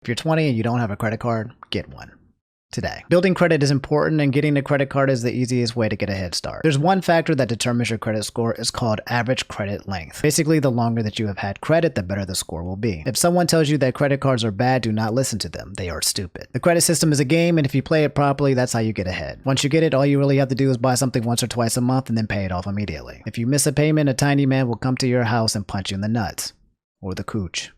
If you're 20 and you don't have a credit card, get one today. Building credit is important, and getting a credit card is the easiest way to get a head start. There's one factor that determines your credit score. It's called average credit length. Basically, the longer that you have had credit, the better the score will be. If someone tells you that credit cards are bad, do not listen to them. They are stupid. The credit system is a game, and if you play it properly, that's how you get ahead. Once you get it, all you really have to do is buy something once or twice a month and then pay it off immediately. If you miss a payment, a tiny man will come to your house and punch you in the nuts. Or the cooch.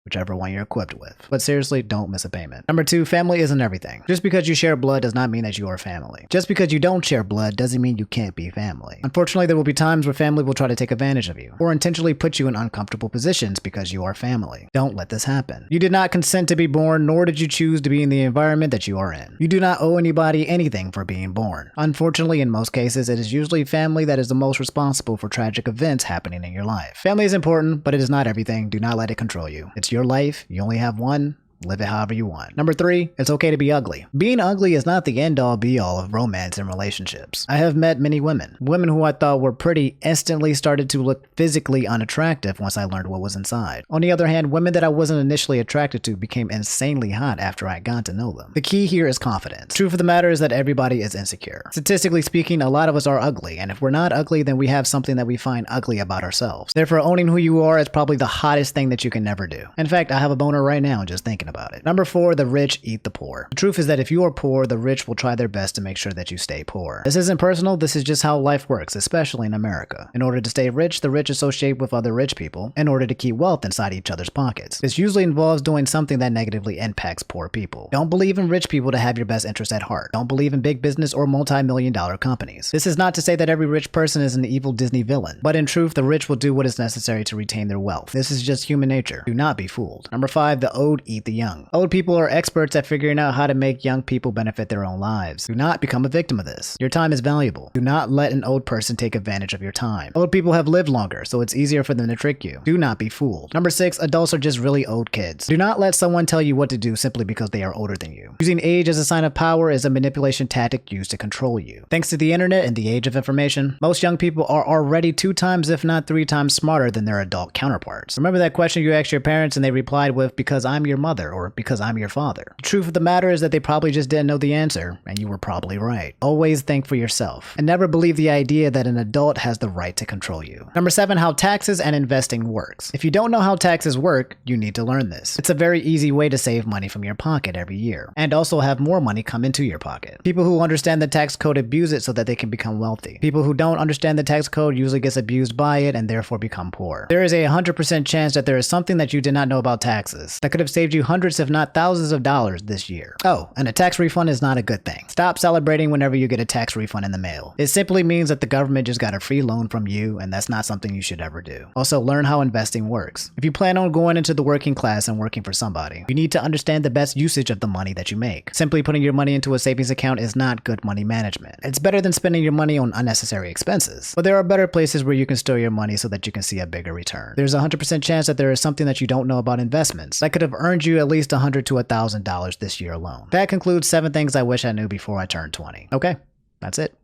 Whichever one you're equipped with. But seriously, don't miss a payment. Number 2, family isn't everything. Just because you share blood does not mean that you are family. Just because you don't share blood doesn't mean you can't be family. Unfortunately, there will be times where family will try to take advantage of you, or intentionally put you in uncomfortable positions because you are family. Don't let this happen. You did not consent to be born, nor did you choose to be in the environment that you are in. You do not owe anybody anything for being born. Unfortunately, in most cases, it is usually family that is the most responsible for tragic events happening in your life. Family is important, but it is not everything. Do not let it control you. It's your life. You only have one. Live it however you want. Number 3, it's okay to be ugly. Being ugly is not the end-all be-all of romance and relationships. I have met many women. Women who I thought were pretty instantly started to look physically unattractive once I learned what was inside. On the other hand, women that I wasn't initially attracted to became insanely hot after I got to know them. The key here is confidence. Truth of the matter is that everybody is insecure. Statistically speaking, a lot of us are ugly, and if we're not ugly, then we have something that we find ugly about ourselves. Therefore, owning who you are is probably the hottest thing that you can never do. In fact, I have a boner right now just thinking about it. Number 4, the rich eat the poor. The truth is that if you are poor, the rich will try their best to make sure that you stay poor. This isn't personal, this is just how life works, especially in America. In order to stay rich, the rich associate with other rich people in order to keep wealth inside each other's pockets. This usually involves doing something that negatively impacts poor people. Don't believe in rich people to have your best interest at heart. Don't believe in big business or multi-million-dollar companies. This is not to say that every rich person is an evil Disney villain, but in truth, the rich will do what is necessary to retain their wealth. This is just human nature. Do not be fooled. Number 5, the old eat the young. Old people are experts at figuring out how to make young people benefit their own lives. Do not become a victim of this. Your time is valuable. Do not let an old person take advantage of your time. Old people have lived longer, so it's easier for them to trick you. Do not be fooled. Number 6, adults are just really old kids. Do not let someone tell you what to do simply because they are older than you. Using age as a sign of power is a manipulation tactic used to control you. Thanks to the internet and the age of information, most young people are already 2 times if not 3 times smarter than their adult counterparts. Remember that question you asked your parents and they replied with, "Because I'm your mother," or "Because I'm your father." The truth of the matter is that they probably just didn't know the answer, and you were probably right. Always think for yourself, and never believe the idea that an adult has the right to control you. Number 7, how taxes and investing works. If you don't know how taxes work, you need to learn this. It's a very easy way to save money from your pocket every year, and also have more money come into your pocket. People who understand the tax code abuse it so that they can become wealthy. People who don't understand the tax code usually gets abused by it and therefore become poor. There is a 100% chance that there is something that you did not know about taxes that could have saved you hundreds if not thousands of dollars this year. Oh, and a tax refund is not a good thing. Stop celebrating whenever you get a tax refund in the mail. It simply means that the government just got a free loan from you, and that's not something you should ever do. Also, learn how investing works. If you plan on going into the working class and working for somebody, you need to understand the best usage of the money that you make. Simply putting your money into a savings account is not good money management. It's better than spending your money on unnecessary expenses, but there are better places where you can store your money so that you can see a bigger return. There's a 100% chance that there is something that you don't know about investments that could have earned you at least $100 to $1,000 this year alone. That concludes 7 things I wish I knew before I turned 20. Okay, that's it.